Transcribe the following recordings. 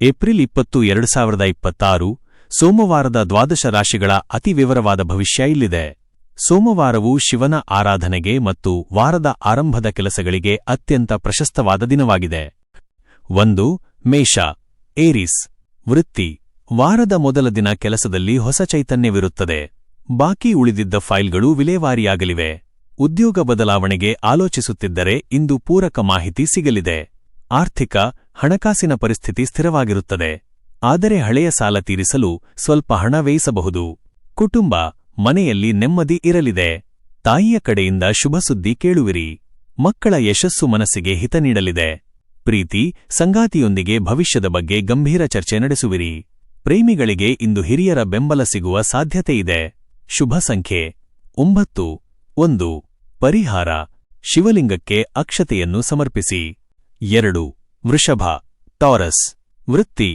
April 20, 2026 ಸೋಮವಾರದ ದ್ವಾದಶ ರಾಶಿಗಳ ಅತಿ ವಿವರವಾದ ಭವಿಷ್ಯ ಇಲ್ಲಿದೆ. ಸೋಮವಾರವು ಶಿವನ ಆರಾಧನೆಗೆ ಮತ್ತು ವಾರದ ಆರಂಭದ ಕೆಲಸಗಳಿಗೆ ಅತ್ಯಂತ ಪ್ರಶಸ್ತವಾದ ದಿನವಾಗಿದೆ. 1. ಮೇಷ, ಏರಿಸ್. ವೃತ್ತಿ. ವಾರದ ಮೊದಲ ದಿನ ಕೆಲಸದಲ್ಲಿ ಹೊಸ ಚೈತನ್ಯವಿರುತ್ತದೆ. ಬಾಕಿ ಉಳಿದಿದ್ದ ಫೈಲ್ಗಳು ವಿಲೇವಾರಿಯಾಗಲಿವೆ. ಉದ್ಯೋಗ ಬದಲಾವಣೆಗೆ ಆಲೋಚಿಸುತ್ತಿದ್ದರೆ ಇಂದು ಪೂರಕ ಮಾಹಿತಿ ಸಿಗಲಿದೆ. ಆರ್ಥಿಕ, ಹಣಕಾಸಿನ ಪರಿಸ್ಥಿತಿ ಸ್ಥಿರವಾಗಿರುತ್ತದೆ. ಆದರೆ ಹಳೆಯ ಸಾಲ ತೀರಿಸಲು ಸ್ವಲ್ಪ ಹಣ ವ್ಯಯಿಸಬಹುದು. ಕುಟುಂಬ, ಮನೆಯಲ್ಲಿ ನೆಮ್ಮದಿ ಇರಲಿದೆ. ತಾಯಿಯ ಕಡೆಯಿಂದ ಶುಭ ಸುದ್ದಿ ಕೇಳುವಿರಿ. ಮಕ್ಕಳ ಯಶಸ್ಸು ಮನಸ್ಸಿಗೆ ಹಿತ ನೀಡಲಿದೆ. ಪ್ರೀತಿ, ಸಂಗಾತಿಯೊಂದಿಗೆ ಭವಿಷ್ಯದ ಬಗ್ಗೆ ಗಂಭೀರ ಚರ್ಚೆ ನಡೆಸುವಿರಿ. ಪ್ರೇಮಿಗಳಿಗೆ ಇಂದು ಹಿರಿಯರ ಬೆಂಬಲ ಸಿಗುವ ಸಾಧ್ಯತೆಯಿದೆ. ಶುಭ ಸಂಖ್ಯೆ 9. 1. ಪರಿಹಾರ. ಶಿವಲಿಂಗಕ್ಕೆ ಅಕ್ಷತೆಯನ್ನು ಸಮರ್ಪಿಸಿ. 2. ವೃಷಭ, ಟಾರಸ್. ವೃತ್ತಿ.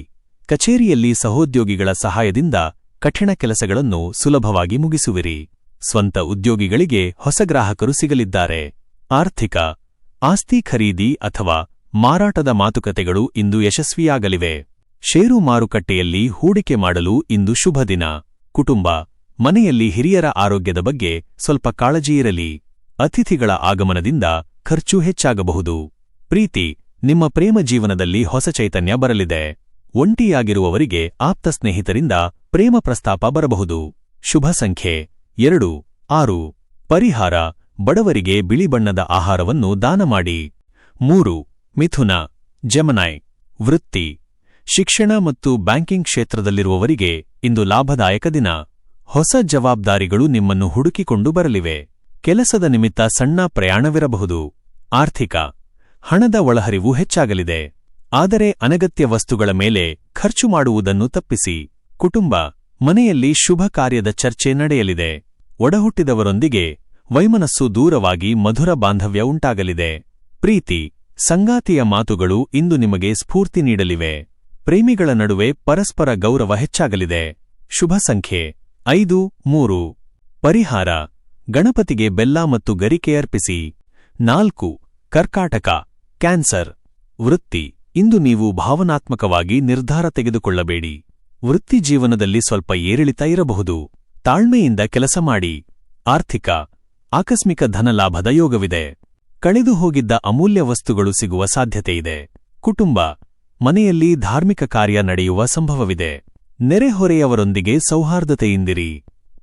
ಕಚೇರಿಯಲ್ಲಿ ಸಹೋದ್ಯೋಗಿಗಳ ಸಹಾಯದಿಂದ ಕಠಿಣ ಕೆಲಸಗಳನ್ನು ಸುಲಭವಾಗಿ ಮುಗಿಸುವಿರಿ. ಸ್ವಂತ ಉದ್ಯೋಗಿಗಳಿಗೆ ಹೊಸ ಗ್ರಾಹಕರು ಸಿಗಲಿದ್ದಾರೆ. ಆರ್ಥಿಕ. ಆಸ್ತಿ ಖರೀದಿ ಅಥವಾ ಮಾರಾಟದ ಮಾತುಕತೆಗಳು ಇಂದು ಯಶಸ್ವಿಯಾಗಲಿವೆ. ಷೇರು ಮಾರುಕಟ್ಟೆಯಲ್ಲಿ ಹೂಡಿಕೆ ಮಾಡಲು ಇಂದು ಶುಭ ದಿನ. ಕುಟುಂಬ, ಮನೆಯಲ್ಲಿ ಹಿರಿಯರ ಆರೋಗ್ಯದ ಬಗ್ಗೆ ಸ್ವಲ್ಪ ಕಾಳಜಿಯಿರಲಿ. ಅತಿಥಿಗಳ ಆಗಮನದಿಂದ ಖರ್ಚು ಹೆಚ್ಚಾಗಬಹುದು. ಪ್ರೀತಿ. ನಿಮ್ಮ ಪ್ರೇಮ ಜೀವನದಲ್ಲಿ ಹೊಸ ಚೈತನ್ಯ ಬರಲಿದೆ. ಒಂಟಿಯಾಗಿರುವವರಿಗೆ ಆಪ್ತ ಸ್ನೇಹಿತರಿಂದ ಪ್ರೇಮ ಪ್ರಸ್ತಾಪ ಬರಬಹುದು. ಶುಭ ಸಂಖ್ಯೆ 2. 6. ಪರಿಹಾರ. ಬಡವರಿಗೆ ಬಿಳಿ ಬಣ್ಣದ ಆಹಾರವನ್ನು ದಾನ ಮಾಡಿ. 3. ಮಿಥುನ, ಜೆಮಿನೈ. ವೃತ್ತಿ. ಶಿಕ್ಷಣ ಮತ್ತು ಬ್ಯಾಂಕಿಂಗ್ ಕ್ಷೇತ್ರದಲ್ಲಿರುವವರಿಗೆ ಇಂದು ಲಾಭದಾಯಕ ದಿನ. ಹೊಸ ಜವಾಬ್ದಾರಿಗಳು ನಿಮ್ಮನ್ನು ಹುಡುಕಿಕೊಂಡು ಬರಲಿವೆ. ಕೆಲಸದ ನಿಮಿತ್ತ ಸಣ್ಣ ಪ್ರಯಾಣವಿರಬಹುದು. ಆರ್ಥಿಕ. ಹಣದ ಒಳಹರಿವು ಹೆಚ್ಚಾಗಲಿದೆ. ಆದರೆ ಅನಗತ್ಯ ವಸ್ತುಗಳ ಮೇಲೆ ಖರ್ಚು ಮಾಡುವುದನ್ನು ತಪ್ಪಿಸಿ. ಕುಟುಂಬ, ಮನೆಯಲ್ಲಿ ಶುಭ ಕಾರ್ಯದ ಚರ್ಚೆ ನಡೆಯಲಿದೆ. ಒಡಹುಟ್ಟಿದವರೊಂದಿಗೆ ವೈಮನಸ್ಸು ದೂರವಾಗಿ ಮಧುರ ಬಾಂಧವ್ಯ ಉಂಟಾಗಲಿದೆ. ಪ್ರೀತಿ. ಸಂಗಾತಿಯ ಮಾತುಗಳು ಇಂದು ನಿಮಗೆ ಸ್ಫೂರ್ತಿ ನೀಡಲಿವೆ. ಪ್ರೇಮಿಗಳ ನಡುವೆ ಪರಸ್ಪರ ಗೌರವ ಹೆಚ್ಚಾಗಲಿದೆ. ಶುಭ ಸಂಖ್ಯೆ 5. 3. ಪರಿಹಾರ. ಗಣಪತಿಗೆ ಬೆಲ್ಲ ಮತ್ತು ಗರಿಕೆ ಅರ್ಪಿಸಿ. 4. ಕರ್ಕಾಟಕ, ಕ್ಯಾನ್ಸರ್. ವೃತ್ತಿ. ಇಂದು ನೀವು ಭಾವನಾತ್ಮಕವಾಗಿ ನಿರ್ಧಾರ ತೆಗೆದುಕೊಳ್ಳಬೇಡಿ. ವೃತ್ತಿ ಜೀವನದಲ್ಲಿ ಸ್ವಲ್ಪ ಏರಿಳಿತ ಇರಬಹುದು. ತಾಳ್ಮೆಯಿಂದ ಕೆಲಸ ಮಾಡಿ. ಆರ್ಥಿಕ. ಆಕಸ್ಮಿಕ ಧನಲಾಭದ ಯೋಗವಿದೆ. ಕಳೆದು ಹೋಗಿದ್ದ ಅಮೂಲ್ಯ ವಸ್ತುಗಳು ಸಿಗುವ ಸಾಧ್ಯತೆಯಿದೆ. ಕುಟುಂಬ, ಮನೆಯಲ್ಲಿ ಧಾರ್ಮಿಕ ಕಾರ್ಯ ನಡೆಯುವ ಸಂಭವವಿದೆ. ನೆರೆಹೊರೆಯವರೊಂದಿಗೆ ಸೌಹಾರ್ದತೆಯಿಂದಿರಿ.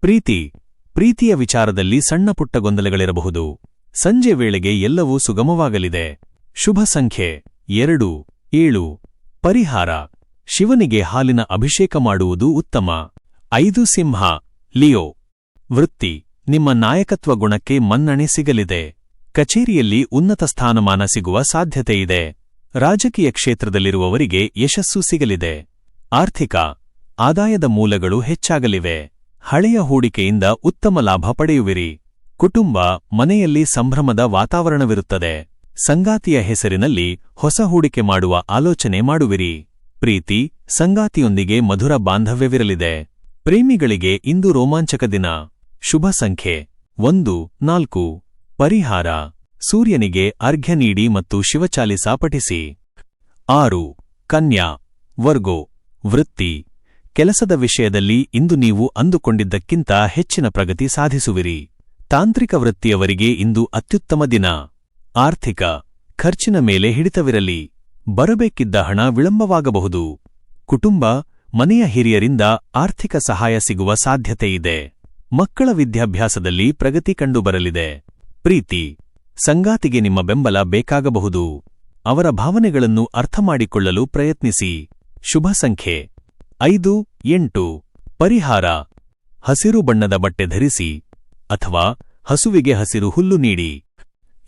ಪ್ರೀತಿ. ಪ್ರೀತಿಯ ವಿಚಾರದಲ್ಲಿ ಸಣ್ಣಪುಟ್ಟ ಗೊಂದಲಗಳಿರಬಹುದು. ಸಂಜೆ ವೇಳೆಗೆ ಎಲ್ಲವೂ ಸುಗಮವಾಗಲಿದೆ. ಶುಭ ಸಂಖ್ಯೆ 2. 7. ಪರಿಹಾರ. ಶಿವನಿಗೆ ಹಾಲಿನ ಅಭಿಷೇಕ ಮಾಡುವುದು ಉತ್ತಮ. 5. ಸಿಂಹ, ಲಿಯೋ. ವೃತ್ತಿ. ನಿಮ್ಮ ನಾಯಕತ್ವ ಗುಣಕ್ಕೆ ಮನ್ನಣೆ ಸಿಗಲಿದೆ. ಕಚೇರಿಯಲ್ಲಿ ಉನ್ನತ ಸ್ಥಾನಮಾನ ಸಿಗುವ ಸಾಧ್ಯತೆಯಿದೆ. ರಾಜಕೀಯ ಕ್ಷೇತ್ರದಲ್ಲಿರುವವರಿಗೆ ಯಶಸ್ಸು ಸಿಗಲಿದೆ. ಆರ್ಥಿಕ. ಆದಾಯದ ಮೂಲಗಳು ಹೆಚ್ಚಾಗಲಿವೆ. ಹಳೆಯ ಹೂಡಿಕೆಯಿಂದ ಉತ್ತಮ ಲಾಭ ಪಡೆಯುವಿರಿ. ಕುಟುಂಬ, ಮನೆಯಲ್ಲಿ ಸಂಭ್ರಮದ ವಾತಾವರಣವಿರುತ್ತದೆ. ಸಂಗಾತಿಯ ಹೆಸರಿನಲ್ಲಿ ಹೊಸ ಹೂಡಿಕೆ ಮಾಡುವ ಆಲೋಚನೆ ಮಾಡುವಿರಿ. ಪ್ರೀತಿ. ಸಂಗಾತಿಯೊಂದಿಗೆ ಮಧುರ ಬಾಂಧವ್ಯವಿರಲಿದೆ. ಪ್ರೇಮಿಗಳಿಗೆ ಇಂದು ರೋಮಾಂಚಕ ದಿನ. ಶುಭ ಸಂಖ್ಯೆ 1. 4. ಪರಿಹಾರ. ಸೂರ್ಯನಿಗೆ ಅರ್ಘ್ಯ ನೀಡಿ ಮತ್ತು ಶಿವಚಾಲಿಸ ಪಠಿಸಿ. 6. ಕನ್ಯಾ, ವರ್ಗೋ. ವೃತ್ತಿ. ಕೆಲಸದ ವಿಷಯದಲ್ಲಿ ಇಂದು ನೀವು ಅಂದುಕೊಂಡಿದ್ದಕ್ಕಿಂತ ಹೆಚ್ಚಿನ ಪ್ರಗತಿ ಸಾಧಿಸುವಿರಿ. ತಾಂತ್ರಿಕ ವೃತ್ತಿಯವರಿಗೆ ಇಂದು ಅತ್ಯುತ್ತಮ ದಿನ. ಆರ್ಥಿಕ. ಖರ್ಚಿನ ಮೇಲೆ ಹಿಡಿತವಿರಲಿ. ಬರಬೇಕಿದ್ದ ಹಣ ವಿಳಂಬವಾಗಬಹುದು. ಕುಟುಂಬ, ಮನೆಯ ಹಿರಿಯರಿಂದ ಆರ್ಥಿಕ ಸಹಾಯ ಸಿಗುವ ಸಾಧ್ಯತೆಯಿದೆ. ಮಕ್ಕಳ ವಿದ್ಯಾಭ್ಯಾಸದಲ್ಲಿ ಪ್ರಗತಿ ಕಂಡುಬರಲಿದೆ. ಪ್ರೀತಿ. ಸಂಗಾತಿಗೆ ನಿಮ್ಮ ಬೆಂಬಲ ಬೇಕಾಗಬಹುದು. ಅವರ ಭಾವನೆಗಳನ್ನು ಅರ್ಥಮಾಡಿಕೊಳ್ಳಲು ಪ್ರಯತ್ನಿಸಿ. ಶುಭ ಸಂಖ್ಯೆ 5. 8. ಪರಿಹಾರ. ಹಸಿರು ಬಣ್ಣದ ಬಟ್ಟೆ ಧರಿಸಿ ಅಥವಾ ಹಸುವಿಗೆ ಹಸಿರು ಹುಲ್ಲು ನೀಡಿ.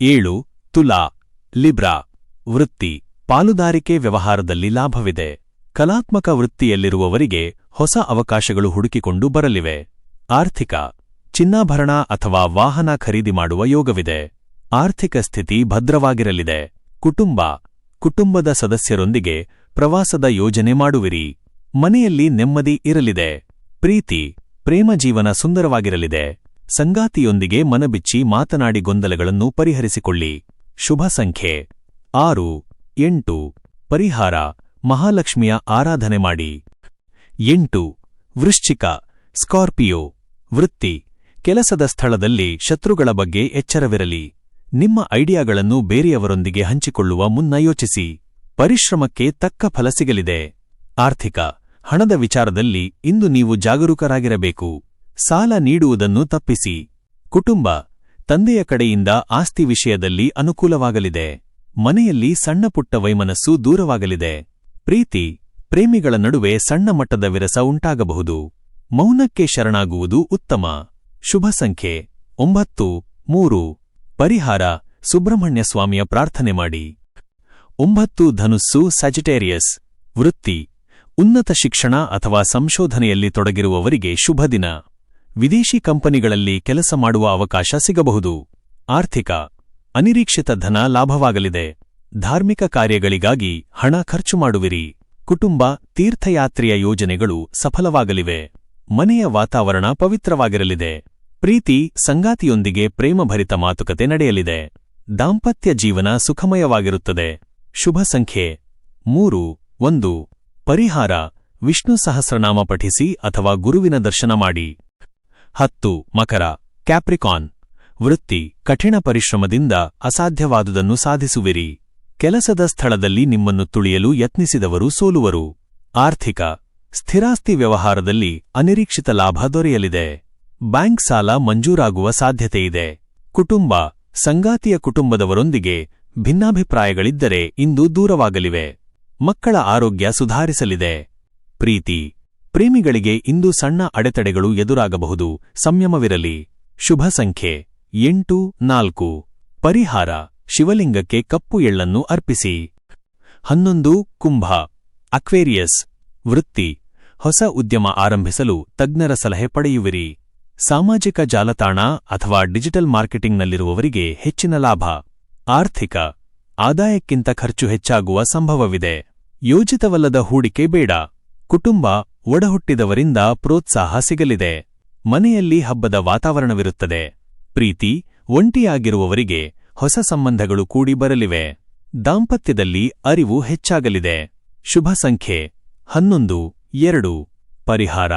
7. ತುಲಾ, ಲಿಬ್ರಾ. ವೃತ್ತಿ. ಪಾಲುದಾರಿಕೆ ವ್ಯವಹಾರದಲ್ಲಿ ಲಾಭವಿದೆ. ಕಲಾತ್ಮಕ ವೃತ್ತಿಯಲ್ಲಿರುವವರಿಗೆ ಹೊಸ ಅವಕಾಶಗಳು ಹುಡುಕಿಕೊಂಡು ಬರಲಿವೆ. ಆರ್ಥಿಕ. ಚಿನ್ನಾಭರಣ ಅಥವಾ ವಾಹನ ಖರೀದಿ ಮಾಡುವ ಯೋಗವಿದೆ. ಆರ್ಥಿಕ ಸ್ಥಿತಿ ಭದ್ರವಾಗಿರಲಿದೆ. ಕುಟುಂಬ. ಕುಟುಂಬದ ಸದಸ್ಯರೊಂದಿಗೆ ಪ್ರವಾಸದ ಯೋಜನೆ ಮಾಡುವಿರಿ. ಮನೆಯಲ್ಲಿ ನೆಮ್ಮದಿ ಇರಲಿದೆ. ಪ್ರೀತಿ. ಪ್ರೇಮ ಜೀವನ ಸುಂದರವಾಗಿರಲಿದೆ. ಸಂಗಾತಿಯೊಂದಿಗೆ ಮನಬಿಚ್ಚಿ ಮಾತನಾಡಿ ಗೊಂದಲಗಳನ್ನು ಪರಿಹರಿಸಿಕೊಳ್ಳಿ. ಶುಭ ಸಂಖ್ಯೆ 6. 8. ಪರಿಹಾರ. ಮಹಾಲಕ್ಷ್ಮಿಯ ಆರಾಧನೆ ಮಾಡಿ. 8. ವೃಶ್ಚಿಕ, ಸ್ಕಾರ್ಪಿಯೋ. ವೃತ್ತಿ, ಕೆಲಸದ ಸ್ಥಳದಲ್ಲಿ ಶತ್ರುಗಳ ಬಗ್ಗೆ ಎಚ್ಚರವಿರಲಿ. ನಿಮ್ಮ ಐಡಿಯಾಗಳನ್ನು ಬೇರೆಯವರೊಂದಿಗೆ ಹಂಚಿಕೊಳ್ಳುವ ಮುನ್ನ ಯೋಚಿಸಿ. ಪರಿಶ್ರಮಕ್ಕೆ ತಕ್ಕ ಫಲ ಸಿಗಲಿದೆ. ಆರ್ಥಿಕ, ಹಣದ ವಿಚಾರದಲ್ಲಿ ಇಂದು ನೀವು ಜಾಗರೂಕರಾಗಿರಬೇಕು. ಸಾಲ ನೀಡುವುದನ್ನು ತಪ್ಪಿಸಿ. ಕುಟುಂಬ, ತಂದೆಯ ಕಡೆಯಿಂದ ಆಸ್ತಿ ವಿಷಯದಲ್ಲಿ ಅನುಕೂಲವಾಗಲಿದೆ. ಮನೆಯಲ್ಲಿ ಸಣ್ಣಪುಟ್ಟ ವೈಮನಸ್ಸು ದೂರವಾಗಲಿದೆ. ಪ್ರೀತಿ, ಪ್ರೇಮಿಗಳ ನಡುವೆ ಸಣ್ಣ ಮಟ್ಟದ ವಿರಸ ಉಂಟಾಗಬಹುದು. ಮೌನಕ್ಕೆ ಶರಣಾಗುವುದು ಉತ್ತಮ. ಶುಭ ಸಂಖ್ಯೆ 9, 3. ಪರಿಹಾರ, ಸುಬ್ರಹ್ಮಣ್ಯ ಸ್ವಾಮಿಯ ಪ್ರಾರ್ಥನೆ ಮಾಡಿ. 9. ಧನುಸ್ಸು, ಸ್ಯಾಜಿಟೇರಿಯಸ್. ವೃತ್ತಿ, ಉನ್ನತ ಶಿಕ್ಷಣ ಅಥವಾ ಸಂಶೋಧನೆಯಲ್ಲಿ ತೊಡಗಿರುವವರಿಗೆ ಶುಭ ದಿನ. ವಿದೇಶಿ ಕಂಪನಿಗಳಲ್ಲಿ ಕೆಲಸ ಮಾಡುವ ಅವಕಾಶ ಸಿಗಬಹುದು. ಆರ್ಥಿಕ, ಅನಿರೀಕ್ಷಿತ ಧನ ಲಾಭವಾಗಲಿದೆ. ಧಾರ್ಮಿಕ ಕಾರ್ಯಗಳಿಗಾಗಿ ಹಣ ಖರ್ಚು ಮಾಡುವಿರಿ. ಕುಟುಂಬ, ತೀರ್ಥಯಾತ್ರೆಯ ಯೋಜನೆಗಳು ಸಫಲವಾಗಲಿವೆ. ಮನೆಯ ವಾತಾವರಣ ಪವಿತ್ರವಾಗಿರಲಿದೆ. ಪ್ರೀತಿ, ಸಂಗಾತಿಯೊಂದಿಗೆ ಪ್ರೇಮಭರಿತ ಮಾತುಕತೆ ನಡೆಯಲಿದೆ. ದಾಂಪತ್ಯ ಜೀವನ ಸುಖಮಯವಾಗಿರುತ್ತದೆ. ಶುಭ ಸಂಖ್ಯೆ 3, 1. ಪರಿಹಾರ, ವಿಷ್ಣು ಸಹಸ್ರನಾಮ ಪಠಿಸಿ ಅಥವಾ ಗುರುವಿನ ದರ್ಶನ ಮಾಡಿ. 10. ಮಕರ, ಕ್ಯಾಪ್ರಿಕಾನ್. ವೃತ್ತಿ, ಕಠಿಣ ಪರಿಶ್ರಮದಿಂದ ಅಸಾಧ್ಯವಾದುದನ್ನು ಸಾಧಿಸುವಿರಿ. ಕೆಲಸದ ಸ್ಥಳದಲ್ಲಿ ನಿಮ್ಮನ್ನು ತುಳಿಯಲು ಯತ್ನಿಸಿದವರು ಸೋಲುವರು. ಆರ್ಥಿಕ, ಸ್ಥಿರಾಸ್ತಿ ವ್ಯವಹಾರದಲ್ಲಿ ಅನಿರೀಕ್ಷಿತ ಲಾಭ ದೊರೆಯಲಿದೆ. ಬ್ಯಾಂಕ್ ಸಾಲ ಮಂಜೂರಾಗುವ ಸಾಧ್ಯತೆಯಿದೆ. ಕುಟುಂಬ, ಸಂಗಾತಿಯ ಕುಟುಂಬದವರೊಂದಿಗೆ ಭಿನ್ನಾಭಿಪ್ರಾಯಗಳಿದ್ದರೆ ಇಂದು ದೂರವಾಗಲಿವೆ. ಮಕ್ಕಳ ಆರೋಗ್ಯ ಸುಧಾರಿಸಲಿದೆ. ಪ್ರೀತಿ, ಪ್ರೇಮಿಗಳಿಗೆ ಇಂದು ಸಣ್ಣ ಅಡೆತಡೆಗಳು ಎದುರಾಗಬಹುದು. ಸಂಯಮವಿರಲಿ. ಶುಭ ಸಂಖ್ಯೆ 8, 4. ಪರಿಹಾರ, ಶಿವಲಿಂಗಕ್ಕೆ ಕಪ್ಪು ಎಳ್ಳನ್ನು ಅರ್ಪಿಸಿ. 11. ಕುಂಭ, ಅಕ್ವೇರಿಯಸ್. ವೃತ್ತಿ, ಹೊಸ ಉದ್ಯಮ ಆರಂಭಿಸಲು ತಜ್ಞರ ಸಲಹೆ ಪಡೆಯುವಿರಿ. ಸಾಮಾಜಿಕ ಜಾಲತಾಣ ಅಥವಾ ಡಿಜಿಟಲ್ ಮಾರ್ಕೆಟಿಂಗ್ನಲ್ಲಿರುವವರಿಗೆ ಹೆಚ್ಚಿನ ಲಾಭ. ಆರ್ಥಿಕ, ಆದಾಯಕ್ಕಿಂತ ಖರ್ಚು ಹೆಚ್ಚಾಗುವ ಸಂಭವವಿದೆ. ಯೋಜಿತವಲ್ಲದ ಹೂಡಿಕೆ ಬೇಡ. ಕುಟುಂಬ, ಒಡಹುಟ್ಟಿದವರಿಂದ ಪ್ರೋತ್ಸಾಹ ಸಿಗಲಿದೆ. ಮನೆಯಲ್ಲಿ ಹಬ್ಬದ ವಾತಾವರಣವಿರುತ್ತದೆ. ಪ್ರೀತಿ, ಒಂಟಿಯಾಗಿರುವವರಿಗೆ ಹೊಸ ಸಂಬಂಧಗಳು ಕೂಡಿ ಬರಲಿವೆ. ದಾಂಪತ್ಯದಲ್ಲಿ ಅರಿವು ಹೆಚ್ಚಾಗಲಿದೆ. ಶುಭ ಸಂಖ್ಯೆ 11, 2. ಪರಿಹಾರ,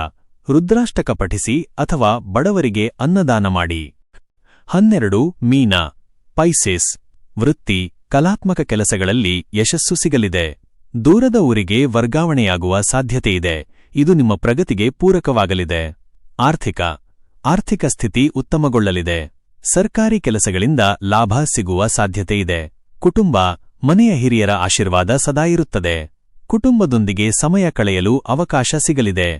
ರುದ್ರಾಷ್ಟಕ ಪಠಿಸಿ ಅಥವಾ ಬಡವರಿಗೆ ಅನ್ನದಾನ ಮಾಡಿ. 12. ಮೀನ, ಪೈಸೆಸ್. ವೃತ್ತಿ, ಕಲಾತ್ಮಕ ಕೆಲಸಗಳಲ್ಲಿ ಯಶಸ್ಸು ಸಿಗಲಿದೆ. ದೂರದ ಊರಿಗೆ ವರ್ಗಾವಣೆಯಾಗುವ ಸಾಧ್ಯತೆಯಿದೆ. ಇದು ನಿಮ್ಮ ಪ್ರಗತಿಗೆ ಪೂರಕವಾಗಲಿದೆ. ಆರ್ಥಿಕ ಸ್ಥಿತಿ ಉತ್ತಮಗೊಳ್ಳಲಿದೆ. ಸರ್ಕಾರಿ ಕೆಲಸಗಳಿಂದ ಲಾಭ ಸಿಗುವ ಸಾಧ್ಯತೆಯಿದೆ. ಕುಟುಂಬ, ಮನೆಯ ಹಿರಿಯರ ಆಶೀರ್ವಾದ ಸದಾ ಇರುತ್ತದೆ. ಕುಟುಂಬದೊಂದಿಗೆ ಸಮಯ ಕಳೆಯಲು ಅವಕಾಶ ಸಿಗಲಿದೆ.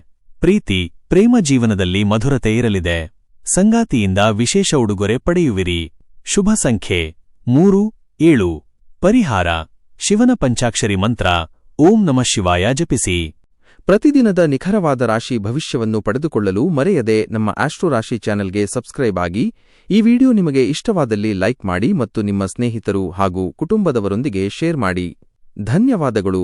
ಪ್ರೀತಿ, ಪ್ರೇಮ ಜೀವನದಲ್ಲಿ ಮಧುರತೆ ಇರಲಿದೆ. ಸಂಗಾತಿಯಿಂದ ವಿಶೇಷ ಉಡುಗೊರೆ ಪಡೆಯುವಿರಿ. ಶುಭ ಸಂಖ್ಯೆ 3, 7. ಪರಿಹಾರ, ಶಿವನ ಪಂಚಾಕ್ಷರಿ ಮಂತ್ರ ಓಂ ನಮಃ ಶಿವಾಯ ಜಪಿಸಿ. ಪ್ರತಿದಿನದ ನಿಖರವಾದ ರಾಶಿ ಭವಿಷ್ಯವನ್ನು ಪಡೆದುಕೊಳ್ಳಲು ಮರೆಯದೆ ನಮ್ಮ ಆಸ್ಟ್ರೋ ರಾಶಿ ಚಾನೆಲ್ಗೆ ಸಬ್ಸ್ಕ್ರೈಬ್ ಆಗಿ. ಈ ವಿಡಿಯೋ ನಿಮಗೆ ಇಷ್ಟವಾದಲ್ಲಿ ಲೈಕ್ ಮಾಡಿ ಮತ್ತು ನಿಮ್ಮ ಸ್ನೇಹಿತರು ಹಾಗೂ ಕುಟುಂಬದವರೊಂದಿಗೆ ಶೇರ್ ಮಾಡಿ. ಧನ್ಯವಾದಗಳು.